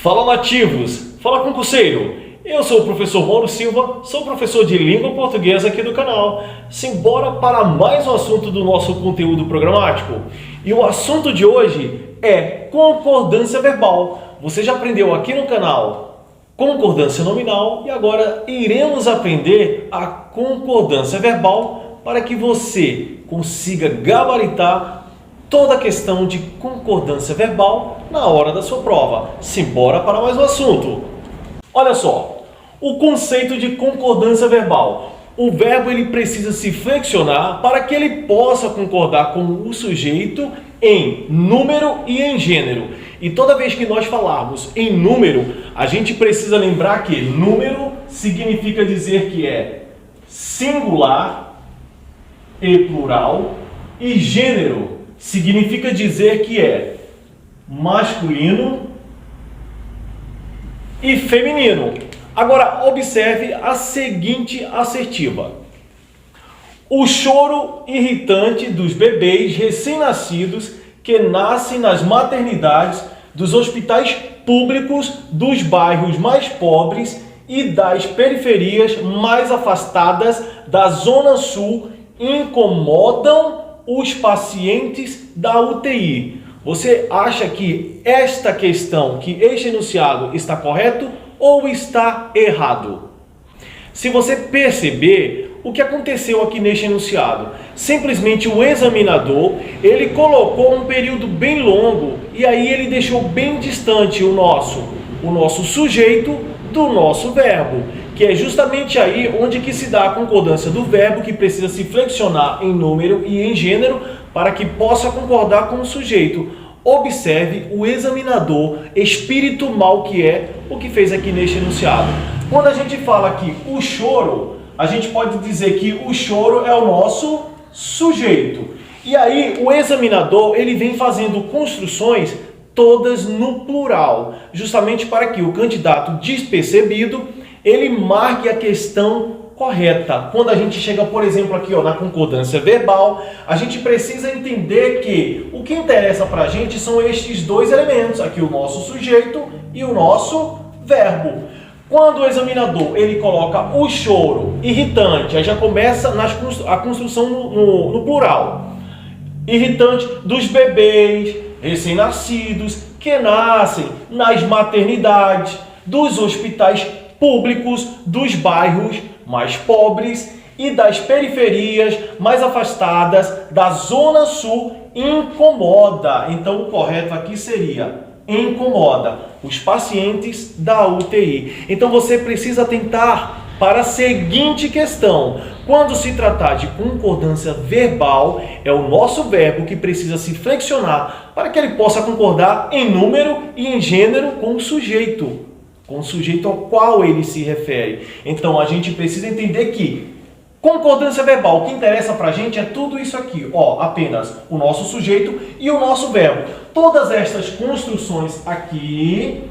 Fala nativos, fala concurseiro. Eu sou o professor Mauro Silva, sou professor de língua portuguesa aqui do canal. Simbora para mais um assunto do nosso conteúdo programático. E o assunto de hoje é concordância verbal. Você já aprendeu aqui no canal concordância nominal e agora iremos aprender a concordância verbal para que você consiga gabaritar toda a questão de concordância verbal na hora da sua prova. Simbora para mais um assunto. Olha só, o conceito de concordância verbal. O verbo ele precisa se flexionar para que ele possa concordar com o sujeito em número e em gênero. E toda vez que nós falarmos em número, a gente precisa lembrar que número significa dizer que é singular e plural, e gênero significa dizer que é masculino e feminino. Agora, observe a seguinte assertiva. O choro irritante dos bebês recém-nascidos que nascem nas maternidades dos hospitais públicos dos bairros mais pobres e das periferias mais afastadas da Zona Sul incomodam os pacientes da UTI. Você acha que esta questão, que este enunciado está correto ou está errado? Se você perceber o que aconteceu aqui neste enunciado, simplesmente o examinador, ele colocou um período bem longo e aí ele deixou bem distante o nosso sujeito do nosso verbo, que é justamente aí onde que se dá a concordância do verbo, que precisa se flexionar em número e em gênero para que possa concordar com o sujeito. Observe o examinador, espírito mau que é, o que fez aqui neste enunciado. Quando a gente fala aqui o choro, a gente pode dizer que o choro é o nosso sujeito. E aí o examinador, ele vem fazendo construções todas no plural, justamente para que o candidato despercebido, ele marque a questão correta. Quando a gente chega, por exemplo, aqui na concordância verbal, a gente precisa entender que o que interessa para a gente são estes dois elementos, aqui o nosso sujeito e o nosso verbo. Quando o examinador ele coloca o choro irritante, aí já começa a construção no plural. Irritante dos bebês recém-nascidos que nascem nas maternidades, dos hospitais públicos, dos bairros mais pobres e das periferias mais afastadas da Zona Sul incomoda. Então o correto aqui seria incomoda os pacientes da UTI. Então você precisa atentar para a seguinte questão. Quando se tratar de concordância verbal, é o nosso verbo que precisa se flexionar para que ele possa concordar em número e em gênero com o sujeito ao qual ele se refere. Então a gente precisa entender que concordância verbal, o que interessa para a gente é tudo isso aqui, apenas o nosso sujeito e o nosso verbo. Todas estas construções aqui,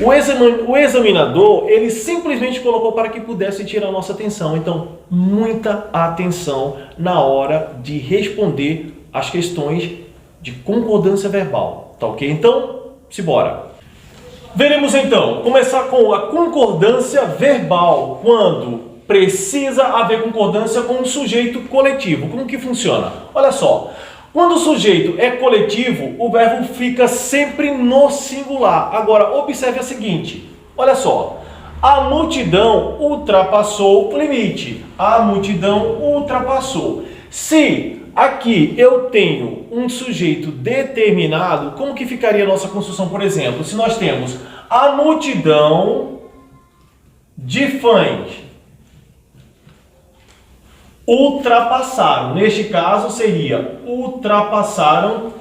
o examinador, ele simplesmente colocou para que pudesse tirar a nossa atenção. Então, muita atenção na hora de responder as questões de concordância verbal, tá ok? Então, simbora! Veremos então, começar com a concordância verbal, quando precisa haver concordância com um sujeito coletivo. Como que funciona? Olha só, quando o sujeito é coletivo, o verbo fica sempre no singular. Agora, observe a seguinte, olha só, a multidão ultrapassou o limite. A multidão ultrapassou. Se aqui eu tenho um sujeito determinado, como que ficaria a nossa construção, por exemplo? Se nós temos a multidão de fãs ultrapassaram. Neste caso seria ultrapassaram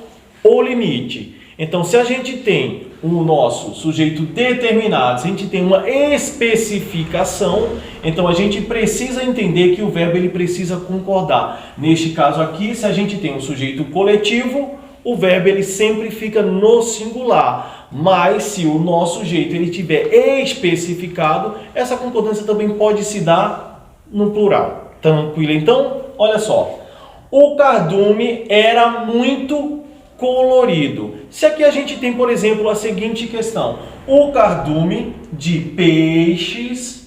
o limite. Então, se a gente tem o nosso sujeito determinado, se a gente tem uma especificação, então a gente precisa entender que o verbo ele precisa concordar. Neste caso aqui, se a gente tem um sujeito coletivo, o verbo ele sempre fica no singular. Mas se o nosso sujeito ele tiver especificado, essa concordância também pode se dar no plural. Tranquilo? Então, olha só. O cardume era muito colorido. Se aqui a gente tem, por exemplo, a seguinte questão: o cardume de peixes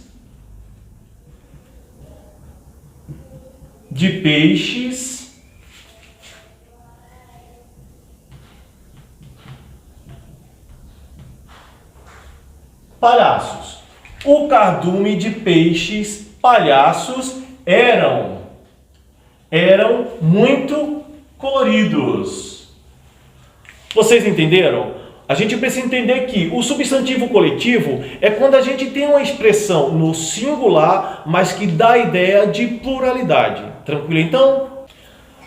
palhaços. O cardume de peixes palhaços eram muito coloridos. Vocês entenderam? A gente precisa entender que o substantivo coletivo é quando a gente tem uma expressão no singular, mas que dá a ideia de pluralidade. Tranquilo? Então,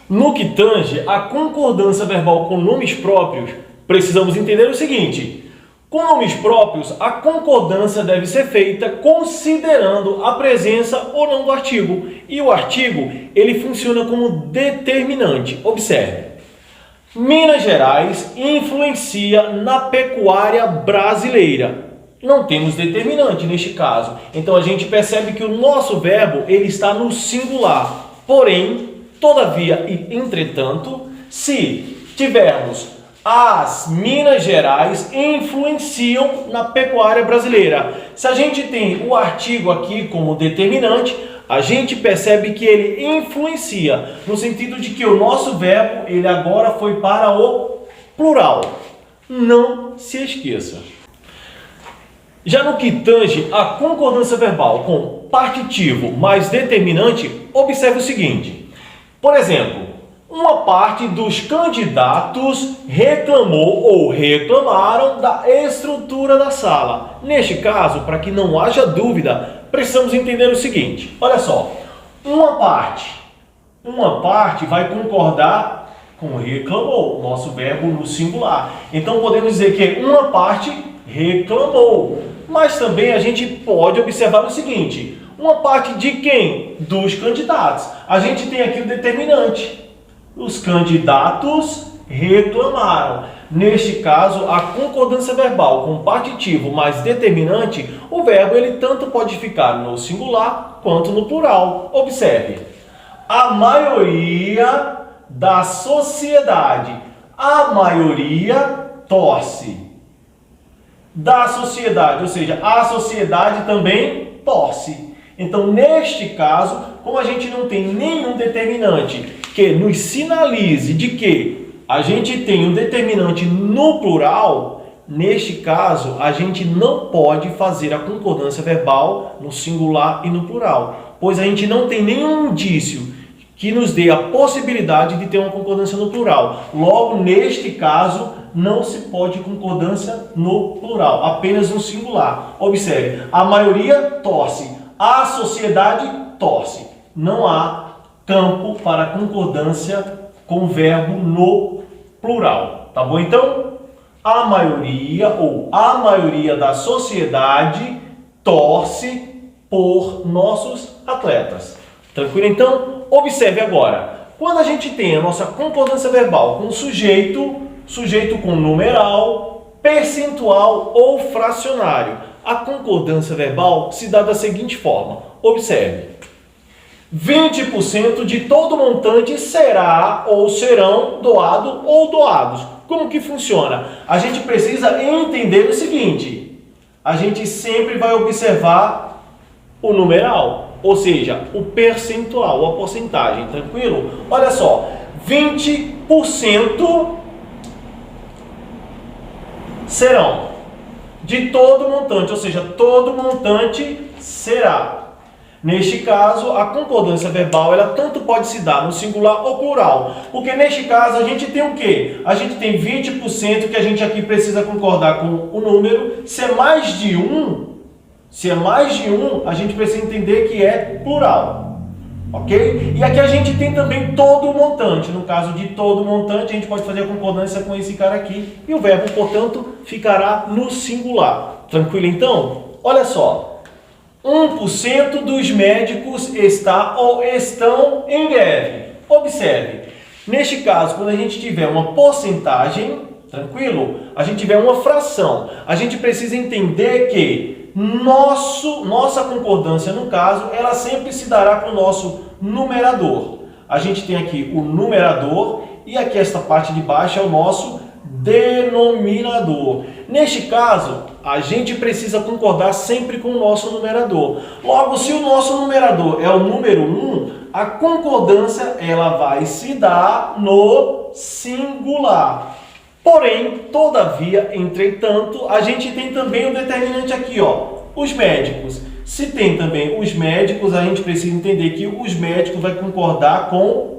no que tange a concordância verbal com nomes próprios, precisamos entender o seguinte: com nomes próprios, a concordância deve ser feita considerando a presença ou não do artigo. E o artigo, ele funciona como determinante. Observe. Minas Gerais influencia na pecuária brasileira. Não temos determinante neste caso. Então a gente percebe que o nosso verbo ele está no singular. Porém, todavia e entretanto, se tivermos as Minas Gerais influenciam na pecuária brasileira. Se a gente tem o artigo aqui como determinante, a gente percebe que ele influencia, no sentido de que o nosso verbo, ele agora foi para o plural. Não se esqueça. Já no que tange a concordância verbal com partitivo mais determinante, observe o seguinte. Por exemplo, uma parte dos candidatos reclamou ou reclamaram da estrutura da sala. Neste caso, para que não haja dúvida, precisamos entender o seguinte. Olha só, uma parte vai concordar com reclamou, nosso verbo no singular. Então podemos dizer que uma parte reclamou. Mas também a gente pode observar o seguinte, uma parte de quem? Dos candidatos. A gente tem aqui o determinante. Os candidatos reclamaram. Neste caso, a concordância verbal com partitivo mais determinante, o verbo ele tanto pode ficar no singular quanto no plural. Observe. A maioria da sociedade. A maioria torce. Da sociedade, ou seja, a sociedade também torce. Então, neste caso, como a gente não tem nenhum determinante que nos sinalize de que a gente tem um determinante no plural, neste caso, a gente não pode fazer a concordância verbal no singular e no plural, pois a gente não tem nenhum indício que nos dê a possibilidade de ter uma concordância no plural. Logo, neste caso, não se pode concordância no plural, apenas no singular. Observe, a maioria torce, a sociedade torce. Não há campo para concordância com o verbo no plural. Tá bom? Então, a maioria ou a maioria da sociedade torce por nossos atletas. Tranquilo? Então, observe agora. Quando a gente tem a nossa concordância verbal com sujeito com numeral, percentual ou fracionário, a concordância verbal se dá da seguinte forma. Observe. 20% de todo montante será ou serão doado ou doados. Como que funciona? A gente precisa entender o seguinte. A gente sempre vai observar o numeral, ou seja, o percentual, a porcentagem, tranquilo? Olha só, 20% serão de todo montante, ou seja, todo montante será. Neste caso, a concordância verbal, ela tanto pode se dar no singular ou plural. Porque neste caso, a gente tem o quê? A gente tem 20% que a gente aqui precisa concordar com o número. Se é mais de um, a gente precisa entender que é plural. Ok? E aqui a gente tem também todo o montante. No caso de todo montante, a gente pode fazer a concordância com esse cara aqui. E o verbo, portanto, ficará no singular. Tranquilo, então? Olha só. 1% dos médicos está ou estão em greve. Observe, neste caso, quando a gente tiver uma porcentagem, tranquilo? A gente tiver uma fração, a gente precisa entender que nossa concordância, no caso, ela sempre se dará com o nosso numerador. A gente tem aqui o numerador e aqui esta parte de baixo é o nosso denominador. Neste caso, a gente precisa concordar sempre com o nosso numerador. Logo, se o nosso numerador é o número 1, a concordância ela vai se dar no singular. Porém, todavia, entretanto, a gente tem também o determinante aqui, ó, os médicos. Se tem também os médicos, a gente precisa entender que os médicos vai concordar com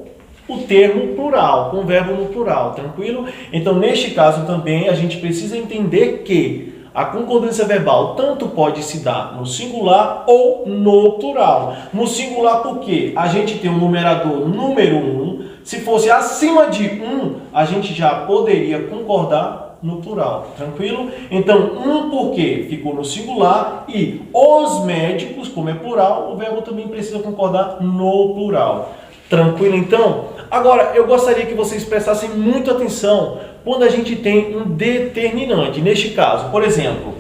o termo plural, com o verbo no plural, tranquilo? Então, neste caso também, a gente precisa entender que a concordância verbal tanto pode se dar no singular ou no plural. No singular, porque a gente tem um numerador número 1. Se fosse acima de 1, a gente já poderia concordar no plural. Tranquilo? Então, porque ficou no singular e os médicos, como é plural, o verbo também precisa concordar no plural. Tranquilo, então? Agora, eu gostaria que vocês prestassem muita atenção quando a gente tem um determinante. Neste caso, por exemplo,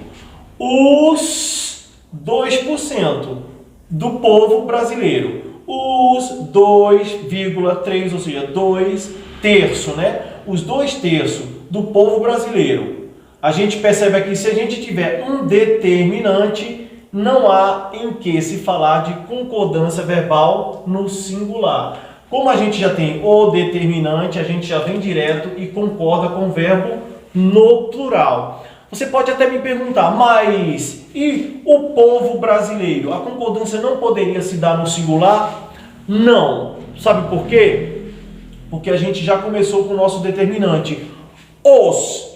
os 2% do povo brasileiro. Os 2,3, ou seja, 2 terços, né? Os 2 terços do povo brasileiro. A gente percebe aqui, se a gente tiver um determinante, não há em que se falar de concordância verbal no singular. Como a gente já tem o determinante, a gente já vem direto e concorda com o verbo no plural. Você pode até me perguntar, mas e o povo brasileiro? A concordância não poderia se dar no singular? Não. Sabe por quê? Porque a gente já começou com o nosso determinante. Os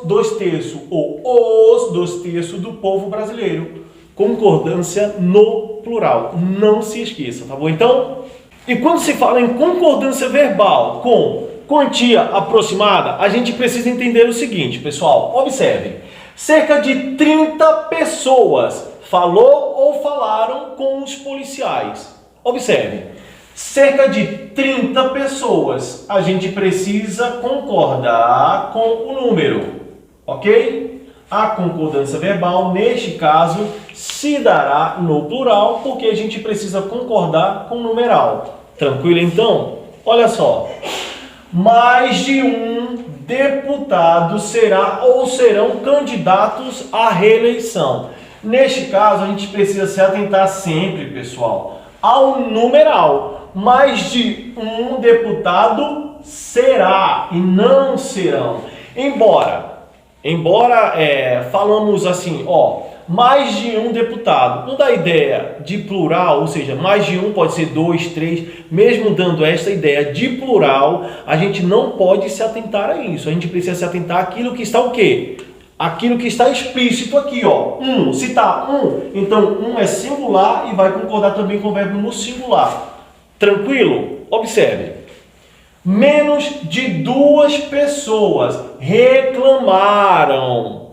2 terços ou os 2 terços do povo brasileiro. Concordância no plural. Não se esqueça, tá bom? Então, e quando se fala em concordância verbal com quantia aproximada, a gente precisa entender o seguinte, pessoal. Observe. Cerca de 30 pessoas falou ou falaram com os policiais. Observe. Cerca de 30 pessoas. A gente precisa concordar com o número. Ok? A concordância verbal, neste caso, se dará no plural, porque a gente precisa concordar com o numeral. Tranquilo, então? Olha só. Mais de um deputado será ou serão candidatos à reeleição. Neste caso, a gente precisa se atentar sempre, pessoal, ao numeral. Mais de um deputado será e não serão. Embora falamos assim, ó, mais de um deputado, não dá ideia de plural, ou seja, mais de um pode ser 2, 3, mesmo dando esta ideia de plural, a gente não pode se atentar a isso. A gente precisa se atentar àquilo que está o quê? Aquilo que está explícito aqui, ó. Se está então é singular e vai concordar também com o verbo no singular. Tranquilo? Observe. Menos de 2 pessoas reclamaram.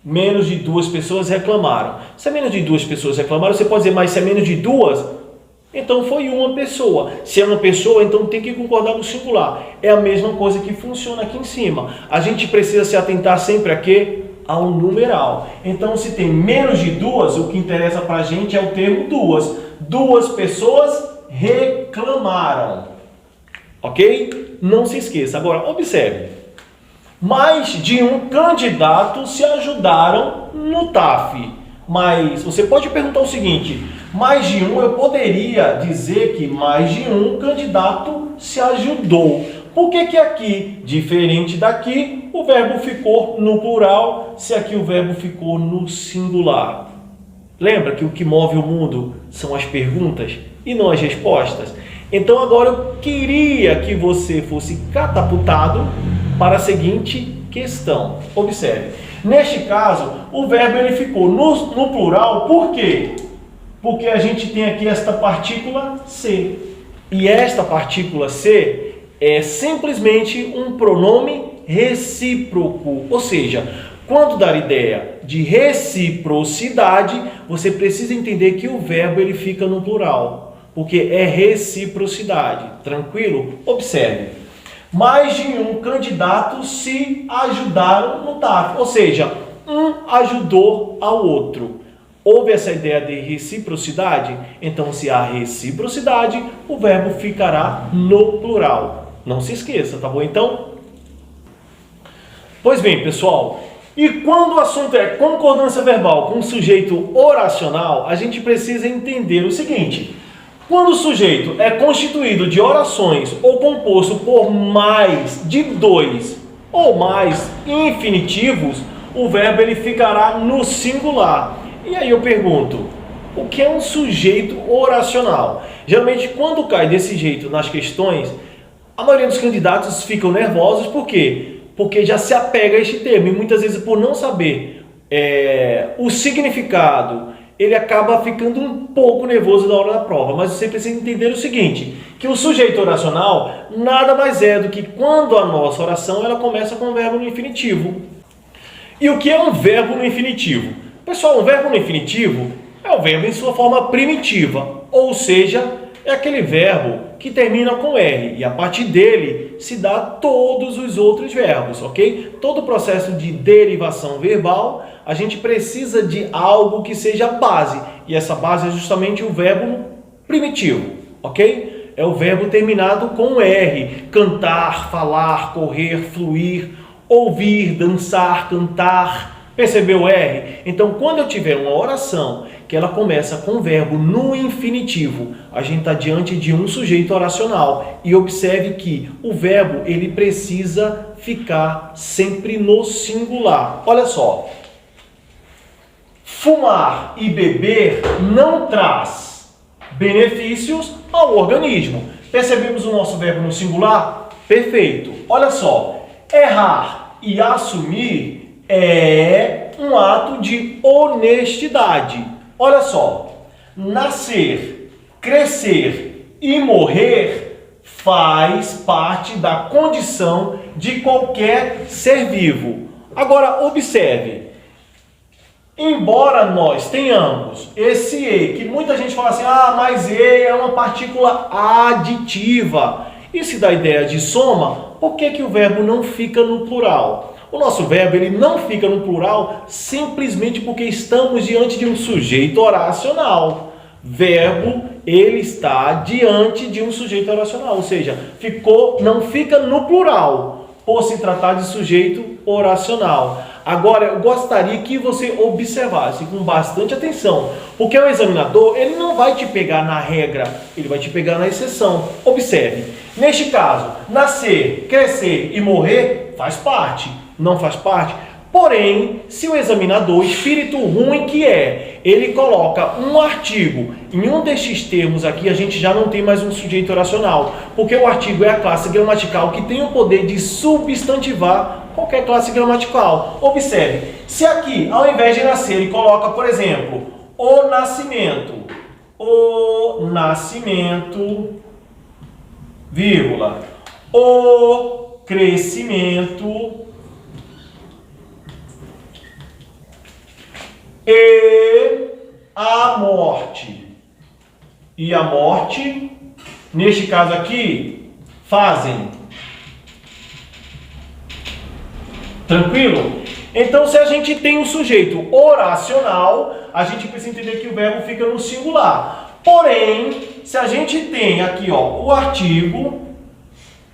Menos de 2 pessoas reclamaram. Se é menos de 2 pessoas reclamaram, você pode dizer, mas se é menos de 2, então foi uma pessoa. Se é uma pessoa, então tem que concordar no singular. É a mesma coisa que funciona aqui em cima. A gente precisa se atentar sempre a quê? Ao numeral. Então, se tem menos de 2, o que interessa para a gente é o termo 2. 2 pessoas reclamaram. Ok? Não se esqueça. Agora, observe. Mais de um candidato se ajudaram no TAF. Mas você pode perguntar o seguinte, mais de um, eu poderia dizer que mais de um candidato se ajudou. Por que que aqui, diferente daqui, o verbo ficou no plural, se aqui o verbo ficou no singular? Lembra que o que move o mundo são as perguntas e não as respostas? Então agora eu queria que você fosse catapultado para a seguinte questão. Observe. Neste caso, o verbo ele ficou no plural, por quê? Porque a gente tem aqui esta partícula C. E esta partícula C é simplesmente um pronome recíproco. Ou seja, quando dar ideia de reciprocidade, você precisa entender que o verbo ele fica no plural, porque é reciprocidade. Tranquilo? Observe. Mais de um candidato se ajudaram no TAF, ou seja, um ajudou ao outro. Houve essa ideia de reciprocidade? Então, se há reciprocidade, o verbo ficará no plural. Não se esqueça, tá bom? Então, pois bem, pessoal, e quando o assunto é concordância verbal com o sujeito oracional, a gente precisa entender o seguinte: quando o sujeito é constituído de orações ou composto por mais de 2 ou mais infinitivos, o verbo ele ficará no singular. E aí eu pergunto, o que é um sujeito oracional? Geralmente, quando cai desse jeito nas questões, a maioria dos candidatos ficam nervosos. Por quê? Porque já se apega a este termo. E muitas vezes, por não saber o significado, ele acaba ficando um pouco nervoso na hora da prova. Mas você precisa entender o seguinte, que o sujeito oracional nada mais é do que quando a nossa oração ela começa com o verbo no infinitivo. E o que é um verbo no infinitivo? Pessoal, um verbo no infinitivo é o verbo em sua forma primitiva, ou seja, é aquele verbo que termina com R, e a partir dele se dá todos os outros verbos, ok? Todo o processo de derivação verbal, a gente precisa de algo que seja base, e essa base é justamente o verbo primitivo, ok? É o verbo terminado com R, cantar, falar, correr, fluir, ouvir, dançar, cantar. Percebeu o R? Então, quando eu tiver uma oração que ela começa com o verbo no infinitivo, a gente está diante de um sujeito oracional. E observe que o verbo ele precisa ficar sempre no singular. Olha só. Fumar e beber não traz benefícios ao organismo. Percebemos o nosso verbo no singular? Perfeito. Olha só. Errar e assumir é um ato de honestidade. Olha só, nascer, crescer e morrer faz parte da condição de qualquer ser vivo. Agora, observe, embora nós tenhamos esse E, que muita gente fala assim, mas E é uma partícula aditiva. Isso dá ideia de soma, por que o verbo não fica no plural? O nosso verbo ele não fica no plural simplesmente porque estamos diante de um sujeito oracional. Verbo, ele está diante de um sujeito oracional, ou seja, não fica no plural, por se tratar de sujeito oracional. Agora, eu gostaria que você observasse com bastante atenção, porque o examinador ele não vai te pegar na regra, ele vai te pegar na exceção. Observe, neste caso, nascer, crescer e morrer faz parte. Não faz parte? Porém, se o examinador, espírito ruim que é, ele coloca um artigo em um destes termos aqui, a gente já não tem mais um sujeito oracional, porque o artigo é a classe gramatical que tem o poder de substantivar qualquer classe gramatical. Observe, se aqui, ao invés de nascer, ele coloca, por exemplo, o nascimento, vírgula, o crescimento, e a morte. E a morte, neste caso aqui, fazem. Tranquilo? Então, se a gente tem um sujeito oracional, a gente precisa entender que o verbo fica no singular. Porém, se a gente tem aqui o artigo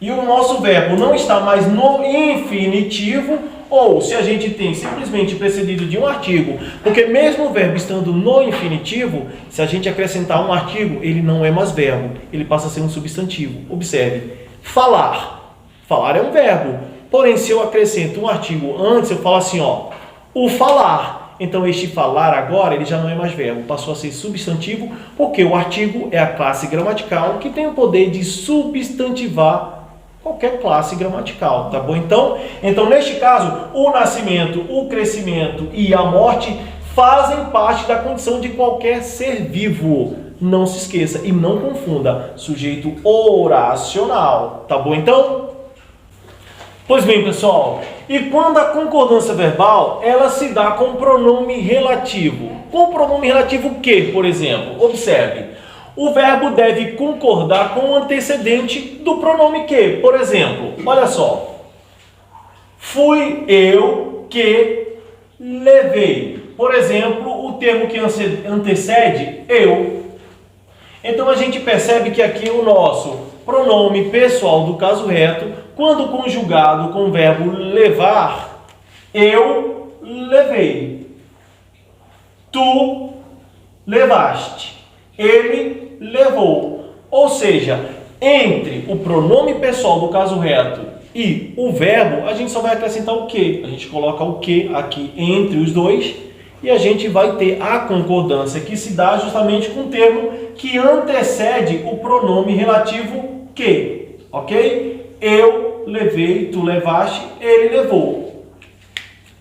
e o nosso verbo não está mais no infinitivo, ou se a gente tem simplesmente precedido de um artigo, porque mesmo o verbo estando no infinitivo, se a gente acrescentar um artigo, ele não é mais verbo, ele passa a ser um substantivo. Observe, falar. Falar é um verbo, porém se eu acrescento um artigo antes, eu falo assim, o falar. Então este falar agora, ele já não é mais verbo, passou a ser substantivo, porque o artigo é a classe gramatical que tem o poder de substantivar qualquer classe gramatical, tá bom? Então, neste caso, o nascimento, o crescimento e a morte fazem parte da condição de qualquer ser vivo. Não se esqueça e não confunda, sujeito oracional, tá bom então? Pois bem, pessoal, e quando a concordância verbal, ela se dá com pronome relativo. Com pronome relativo o que, por exemplo? Observe. O verbo deve concordar com o antecedente do pronome que. Por exemplo, olha só. Fui eu que levei. Por exemplo, o termo que antecede, eu. Então, a gente percebe que aqui o nosso pronome pessoal do caso reto, quando conjugado com o verbo levar, eu levei, tu levaste, ele levou. Ou seja, entre o pronome pessoal do caso reto e o verbo, a gente só vai acrescentar o que. A gente coloca o que aqui entre os dois e a gente vai ter a concordância que se dá justamente com o termo que antecede o pronome relativo que, ok? Eu levei, tu levaste, ele levou.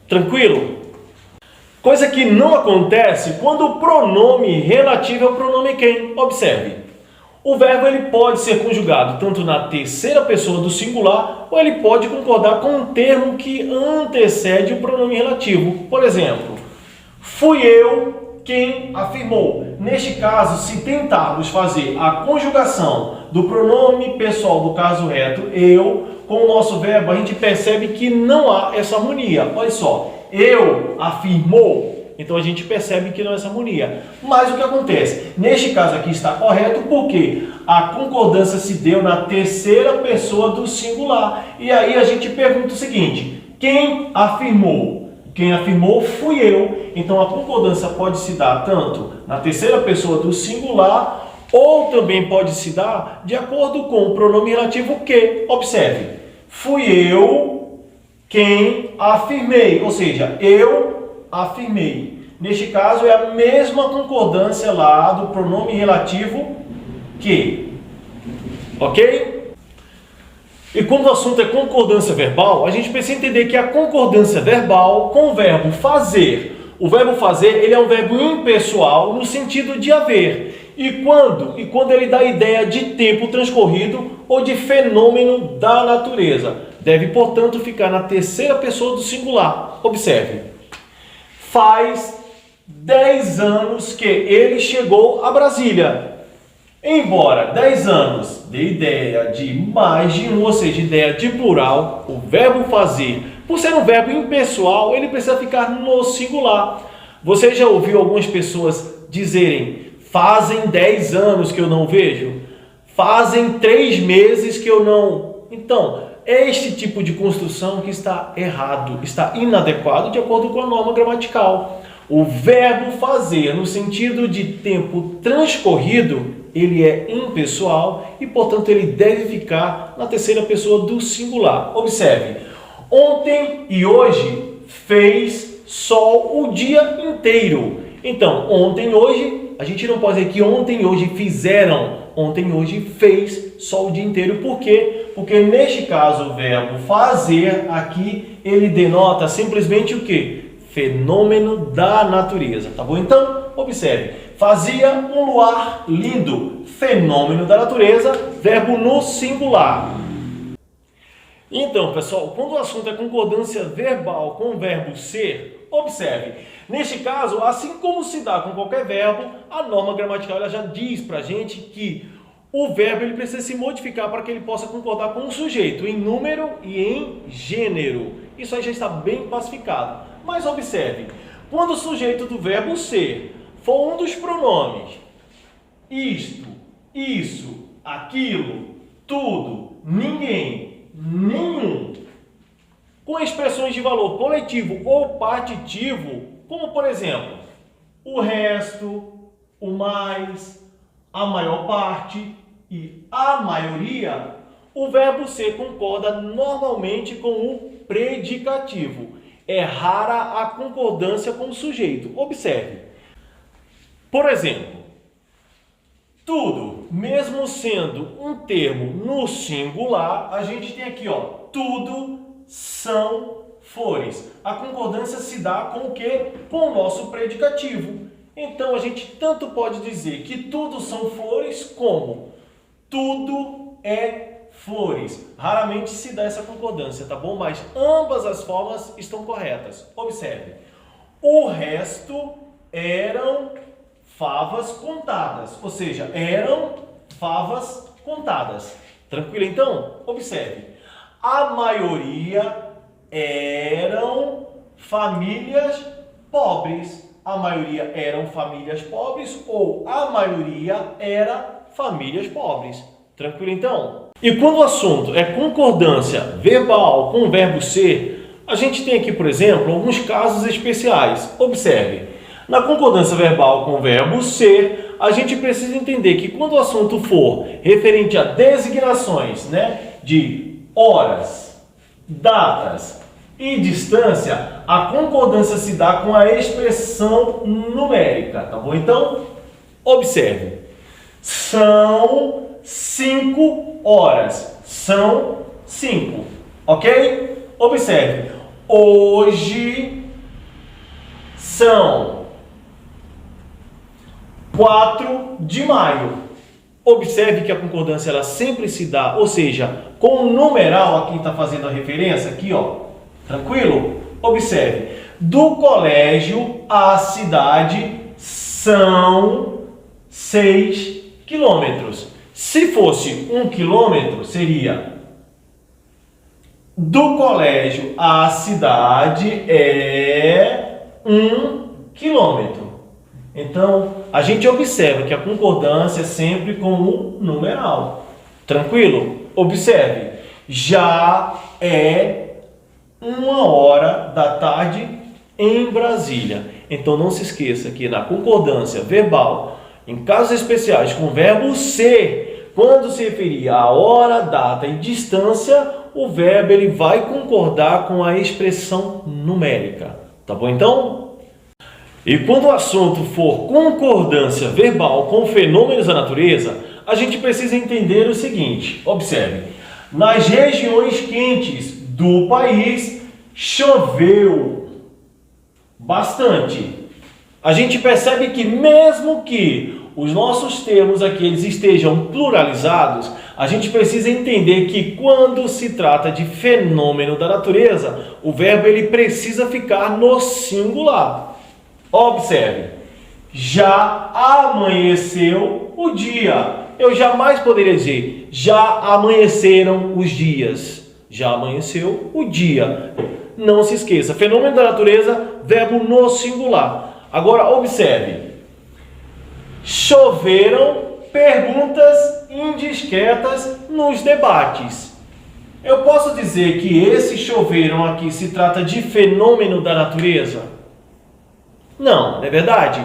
Tranquilo? Coisa que não acontece quando o pronome relativo é o pronome quem. Observe. O verbo ele pode ser conjugado tanto na terceira pessoa do singular ou ele pode concordar com um termo que antecede o pronome relativo. Por exemplo, fui eu quem afirmou. Neste caso, se tentarmos fazer a conjugação do pronome pessoal do caso reto, eu, com o nosso verbo, a gente percebe que não há essa harmonia. Olha só, eu afirmou. Então a gente percebe que não é essa harmonia. Mas o que acontece? Neste caso aqui está correto porque a concordância se deu na terceira pessoa do singular. E aí a gente pergunta o seguinte: quem afirmou? Quem afirmou fui eu. Então a concordância pode se dar tanto na terceira pessoa do singular ou também pode se dar de acordo com o pronome relativo que. Observe, fui eu quem afirmei, ou seja, eu afirmei. Neste caso é a mesma concordância lá do pronome relativo que. Ok? E quando o assunto é concordância verbal, a gente precisa entender que a concordância verbal com o verbo fazer. O verbo fazer ele é um verbo impessoal no sentido de haver. E quando ele dá a ideia de tempo transcorrido ou de fenômeno da natureza. Deve, portanto, ficar na terceira pessoa do singular. Observe. Faz 10 anos que ele chegou a Brasília. Embora 10 anos dê ideia de mais de um, ou seja, ideia de plural, o verbo fazer, por ser um verbo impessoal, ele precisa ficar no singular. Você já ouviu algumas pessoas dizerem, fazem 10 anos que eu não vejo? Fazem 3 meses que eu não... Então, é este tipo de construção que está errado, está inadequado de acordo com a norma gramatical. O verbo fazer, no sentido de tempo transcorrido, ele é impessoal e, portanto, ele deve ficar na terceira pessoa do singular. Observe, ontem e hoje fez sol o dia inteiro. Então, ontem e hoje, a gente não pode dizer que ontem e hoje fizeram, ontem e hoje fez sol o dia inteiro. Por quê? Porque neste caso o verbo fazer aqui, ele denota simplesmente o quê? Fenômeno da natureza, tá bom? Então, observe, fazia um luar lindo, fenômeno da natureza, verbo no singular. Então, pessoal, quando o assunto é concordância verbal com o verbo ser, observe, neste caso, assim como se dá com qualquer verbo, a norma gramatical ela já diz pra gente que o verbo ele precisa se modificar para que ele possa concordar com o sujeito em número e em gênero. Isso aí já está bem classificado. Mas observe, quando o sujeito do verbo ser for um dos pronomes isto, isso, aquilo, tudo, ninguém, nenhum, com expressões de valor coletivo ou partitivo, como por exemplo, o resto, o mais, a maior parte e a maioria, o verbo ser concorda normalmente com o predicativo. É rara a concordância com o sujeito. Observe. Por exemplo, tudo, mesmo sendo um termo no singular, a gente tem aqui, ó, tudo são flores. A concordância se dá com o quê? Com o nosso predicativo. Então, a gente tanto pode dizer que tudo são flores, como tudo é flores. Raramente se dá essa concordância, tá bom? Mas ambas as formas estão corretas. Observe. O resto eram favas contadas. Ou seja, eram favas contadas. Tranquilo, então? Observe. A maioria eram famílias pobres. A maioria eram famílias pobres ou a maioria era famílias pobres. Tranquilo então? E quando o assunto é concordância verbal com o verbo ser, a gente tem aqui, por exemplo, alguns casos especiais. Observe, na concordância verbal com o verbo ser, a gente precisa entender que quando o assunto for referente a designações, de horas, datas e distância, a concordância se dá com a expressão numérica, tá bom? Então, observe, são 5 horas, são 5, ok? Observe, hoje são 4 de maio. Observe que a concordância ela sempre se dá, ou seja, com o numeral aqui está fazendo a referência, aqui ó, tranquilo? Observe, do colégio à cidade são 6 quilômetros. Se fosse 1 quilômetro, seria do colégio à cidade é 1 quilômetro. Então, a gente observa que a concordância é sempre com o numeral. Tranquilo? Observe, já é 1h da tarde em Brasília. Então, não se esqueça que na concordância verbal, em casos especiais com o verbo ser, quando se referir a hora, data e distância, o verbo ele vai concordar com a expressão numérica. Tá bom então? E quando o assunto for concordância verbal com fenômenos da natureza, a gente precisa entender o seguinte. Observe, nas regiões quentes do país choveu bastante. A gente percebe que mesmo que os nossos termos aqui eles estejam pluralizados, a gente precisa entender que quando se trata de fenômeno da natureza, o verbo ele precisa ficar no singular. Observe, já amanheceu o dia. Eu jamais poderia dizer, já amanheceram os dias. Já amanheceu o dia. Não se esqueça, fenômeno da natureza, verbo no singular. Agora, observe, choveram perguntas indiscretas nos debates. Eu posso dizer que esse choveram aqui se trata de fenômeno da natureza? Não, não é verdade?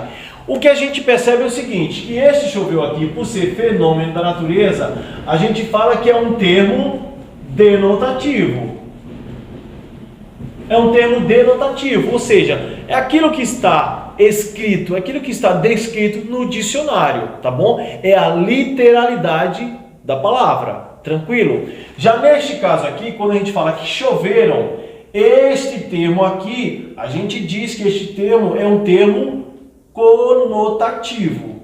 O que a gente percebe é o seguinte, que este choveu aqui, por ser fenômeno da natureza, a gente fala que é um termo denotativo. É um termo denotativo, ou seja, é aquilo que está escrito, é aquilo que está descrito no dicionário, tá bom? É a literalidade da palavra, tranquilo? Já neste caso aqui, quando a gente fala que choveram, este termo aqui, a gente diz que este termo é um termo conotativo.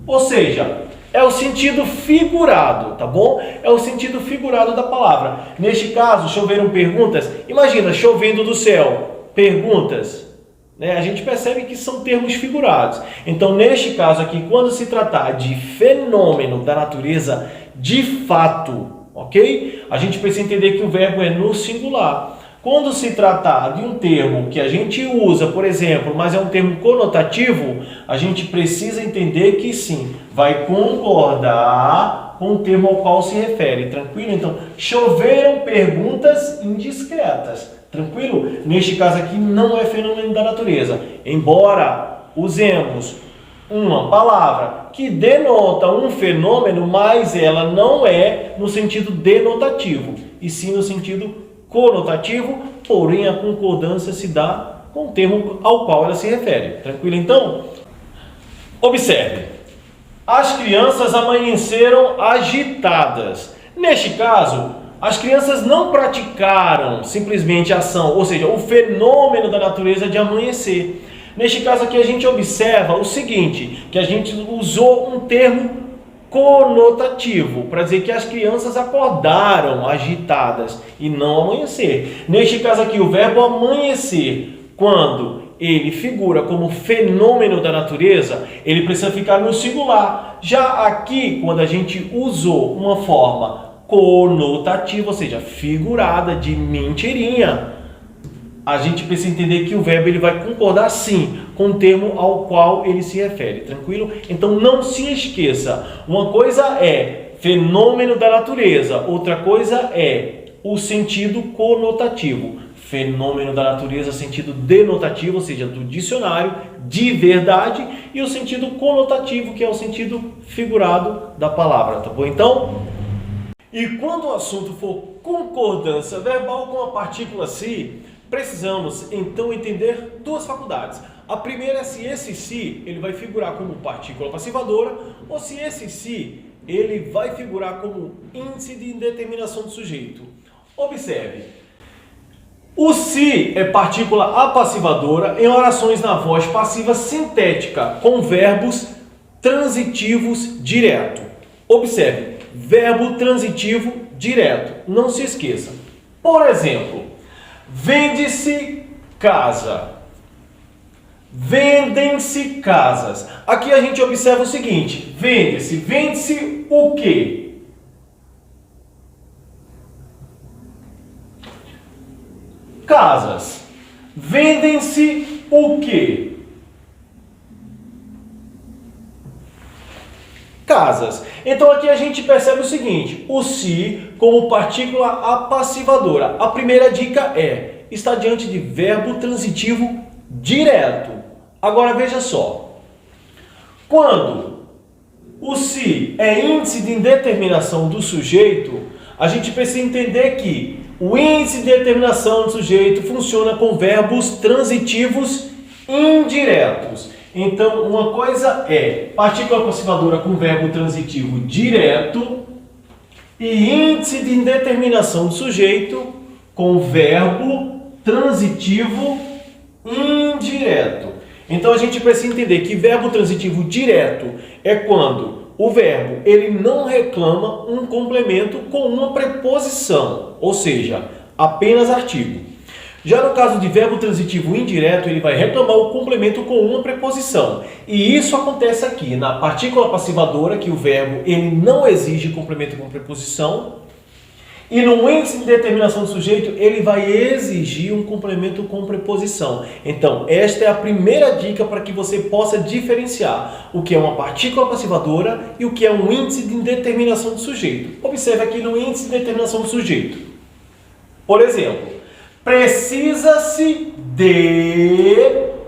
Ou seja, é o sentido figurado, tá bom? É o sentido figurado da palavra. Neste caso, choveram perguntas. Imagina, chovendo do céu, perguntas. A gente percebe que são termos figurados. Então, neste caso aqui, quando se tratar de fenômeno da natureza de fato, ok? A gente precisa entender que o verbo é no singular. Quando se tratar de um termo que a gente usa, por exemplo, mas é um termo conotativo, a gente precisa entender que sim, vai concordar com o termo ao qual se refere. Tranquilo? Então, choveram perguntas indiscretas. Tranquilo? Neste caso aqui não é fenômeno da natureza. Embora usemos uma palavra que denota um fenômeno, mas ela não é no sentido denotativo, e sim no sentido conotativo, porém a concordância se dá com o termo ao qual ela se refere. Tranquilo então? Observe, as crianças amanheceram agitadas. Neste caso, as crianças não praticaram simplesmente a ação, ou seja, o fenômeno da natureza de amanhecer. Neste caso aqui a gente observa o seguinte, que a gente usou um termo conotativo para dizer que as crianças acordaram agitadas e não amanhecer. Neste caso aqui, o verbo amanhecer, quando ele figura como fenômeno da natureza, ele precisa ficar no singular. Já aqui, quando a gente usou uma forma conotativa, ou seja, figurada de mentirinha, a gente precisa entender que o verbo ele vai concordar sim com o termo ao qual ele se refere, tranquilo? Então não se esqueça, uma coisa é fenômeno da natureza. Outra coisa é o sentido conotativo. Fenômeno da natureza, sentido denotativo, ou seja, do dicionário, de verdade, e o sentido conotativo, que é o sentido figurado da palavra, tá bom? Então, e quando o assunto for concordância verbal com a partícula se, precisamos então entender duas faculdades. A primeira é se esse se ele vai figurar como partícula passivadora ou se esse se ele vai figurar como índice de indeterminação do sujeito. Observe. O se é partícula apassivadora em orações na voz passiva sintética com verbos transitivos direto. Observe, verbo transitivo direto. Não se esqueça. Por exemplo, vende-se casa. Vendem-se casas. Aqui a gente observa o seguinte: vende-se. Vende-se o quê? Casas. Vendem-se o quê? Casas. Então aqui a gente percebe o seguinte: o se como partícula apassivadora. A primeira dica é: está diante de verbo transitivo direto. Agora veja só. Quando o se é índice de indeterminação do sujeito, a gente precisa entender que o índice de determinação do sujeito funciona com verbos transitivos indiretos. Então, uma coisa é partícula passivadora com verbo transitivo direto e índice de indeterminação do sujeito com verbo transitivo indireto. Então, a gente precisa entender que verbo transitivo direto é quando o verbo ele não reclama um complemento com uma preposição, ou seja, apenas artigo. Já no caso de verbo transitivo indireto, ele vai reclamar o complemento com uma preposição. E isso acontece aqui na partícula passivadora, que o verbo ele não exige complemento com preposição. E no índice de determinação do sujeito, ele vai exigir um complemento com preposição. Então, esta é a primeira dica para que você possa diferenciar o que é uma partícula passivadora e o que é um índice de determinação do sujeito. Observe aqui no índice de determinação do sujeito. Por exemplo, precisa-se de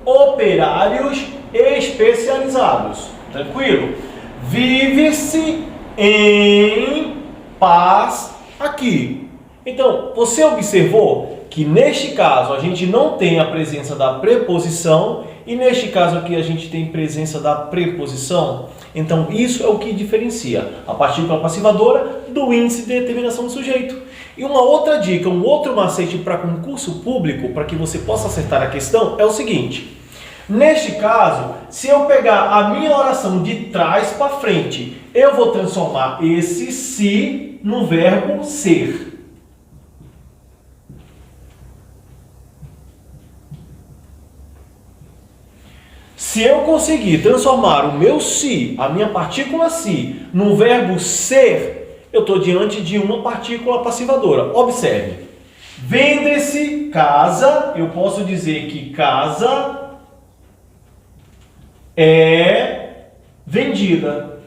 operários especializados. Tranquilo? Vive-se em paz aqui. Então, você observou que neste caso a gente não tem a presença da preposição e neste caso aqui a gente tem presença da preposição. Então, isso é o que diferencia a partícula passivadora do índice de determinação do sujeito. E uma outra dica, um outro macete para concurso público, para que você possa acertar a questão, é o seguinte. Neste caso, se eu pegar a minha oração de trás para frente, eu vou transformar esse se no verbo ser. Se eu conseguir transformar o meu se, a minha partícula se, no verbo ser, eu estou diante de uma partícula passivadora. Observe. Vende-se casa, eu posso dizer que casa é vendida.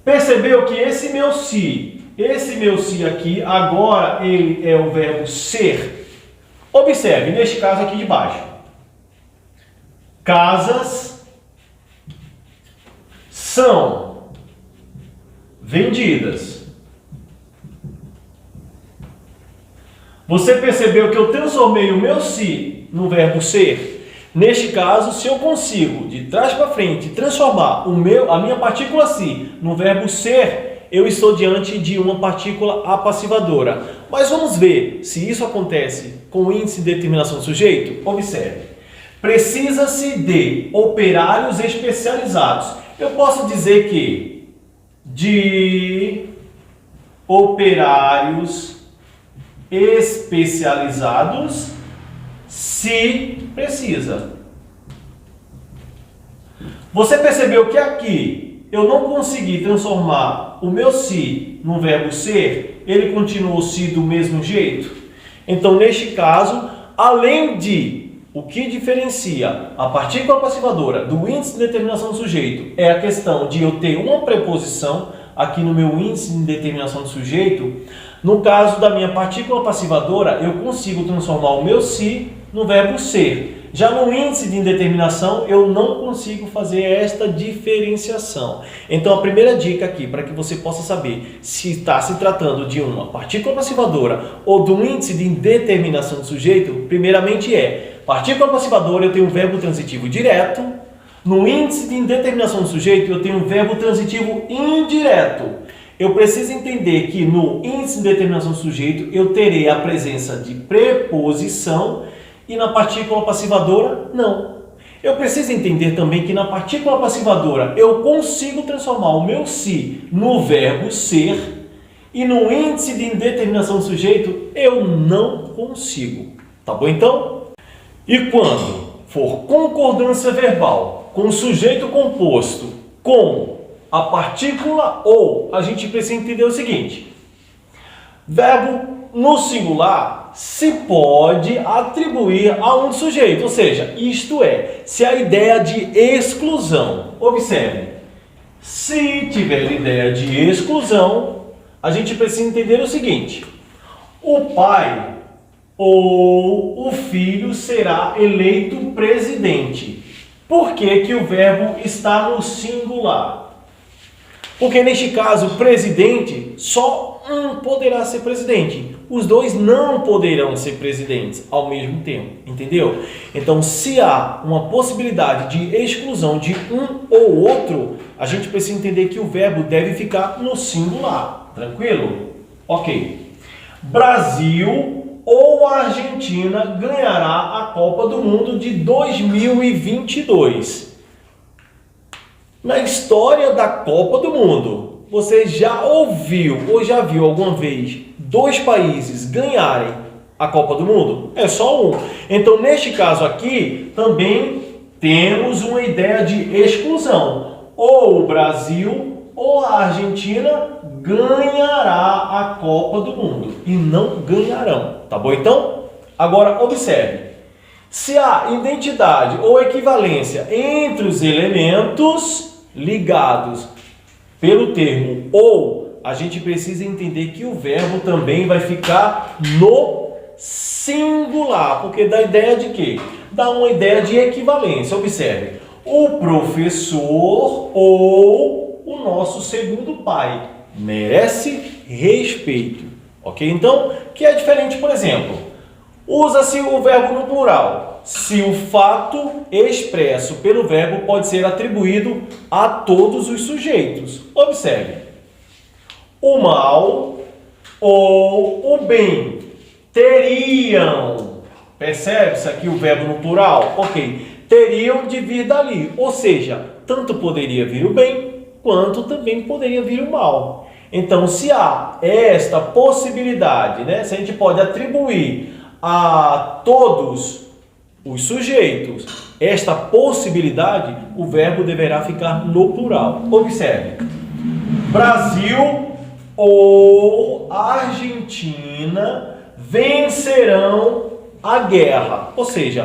Percebeu que esse meu se aqui, agora ele é o verbo ser. Observe, neste caso aqui de baixo. Casas são vendidas. Você percebeu que eu transformei o meu se no verbo ser? Neste caso, se eu consigo, de trás para frente, transformar a minha partícula se no verbo ser, eu estou diante de uma partícula apassivadora. Mas vamos ver se isso acontece com o índice de determinação do sujeito? Observe. Precisa-se de operários especializados. Eu posso dizer que de operários especializados se precisa. Você percebeu que aqui eu não consegui transformar o meu se no verbo ser, ele continua o se do mesmo jeito? Então, neste caso, além de o que diferencia a partícula passivadora do índice de determinação do sujeito é a questão de eu ter uma preposição aqui no meu índice de determinação do sujeito. No caso da minha partícula passivadora, eu consigo transformar o meu se no verbo ser. Já no índice de indeterminação, eu não consigo fazer esta diferenciação. Então, a primeira dica aqui, para que você possa saber se está se tratando de uma partícula passivadora ou de um índice de indeterminação do sujeito, primeiramente partícula passivadora, eu tenho um verbo transitivo direto. No índice de indeterminação do sujeito, eu tenho um verbo transitivo indireto. Eu preciso entender que no índice de determinação do sujeito, eu terei a presença de preposição e na partícula passivadora, não. Eu preciso entender também que na partícula passivadora, eu consigo transformar o meu se no verbo ser e no índice de indeterminação do sujeito, eu não consigo. Tá bom então? E quando for concordância verbal com o sujeito composto com a partícula ou, a gente precisa entender o seguinte: verbo no singular se pode atribuir a um sujeito, ou seja, isto é, se a ideia de exclusão, observe, se tiver ideia de exclusão, a gente precisa entender o seguinte: o pai ou o filho será eleito presidente. Por que que o verbo está no singular? Porque neste caso, presidente, só um poderá ser presidente. Os dois não poderão ser presidentes ao mesmo tempo, entendeu? Então, se há uma possibilidade de exclusão de um ou outro, a gente precisa entender que o verbo deve ficar no singular. Tranquilo? Ok. Brasil ou Argentina ganhará a Copa do Mundo de 2022. Na história da Copa do Mundo, você já ouviu ou já viu alguma vez dois países ganharem a Copa do Mundo? É só um. Então, neste caso aqui, também temos uma ideia de exclusão. Ou o Brasil ou a Argentina ganhará a Copa do Mundo e não ganharão. Tá bom então? Agora, observe. Se há identidade ou equivalência entre os elementos ligados pelo termo ou, a gente precisa entender que o verbo também vai ficar no singular, porque dá ideia de quê? Dá uma ideia de equivalência. Observe, o professor ou o nosso segundo pai merece respeito, ok? Então, que é diferente, por exemplo, usa-se o verbo no plural se o fato expresso pelo verbo pode ser atribuído a todos os sujeitos. Observe. O mal ou o bem teriam, percebe-se aqui o verbo no plural? Ok, teriam de vir dali, ou seja, tanto poderia vir o bem, quanto também poderia vir o mal. Então, se há esta possibilidade, né, se a gente pode atribuir a todos os sujeitos esta possibilidade, o verbo deverá ficar no plural. Observe, Brasil ou Argentina vencerão a guerra. Ou seja,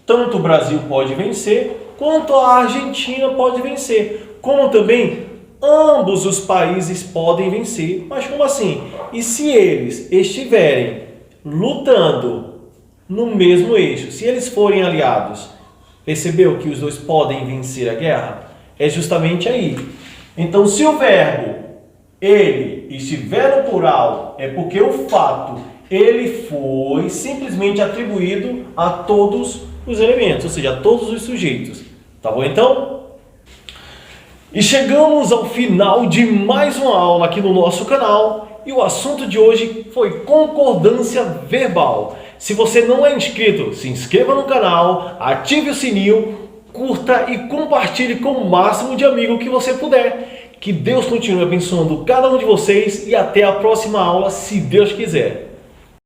tanto o Brasil pode vencer, quanto a Argentina pode vencer. Como também ambos os países podem vencer. Mas como assim? E se eles estiverem lutando no mesmo eixo, se eles forem aliados, percebeu que os dois podem vencer a guerra? É justamente aí. Então, se o verbo ele estiver no plural, é porque o fato ele foi simplesmente atribuído a todos os elementos, ou seja, a todos os sujeitos. Tá bom então? E chegamos ao final de mais uma aula aqui no nosso canal e o assunto de hoje foi concordância verbal. Se você não é inscrito, se inscreva no canal, ative o sininho, curta e compartilhe com o máximo de amigos que você puder. Que Deus continue abençoando cada um de vocês e até a próxima aula, se Deus quiser.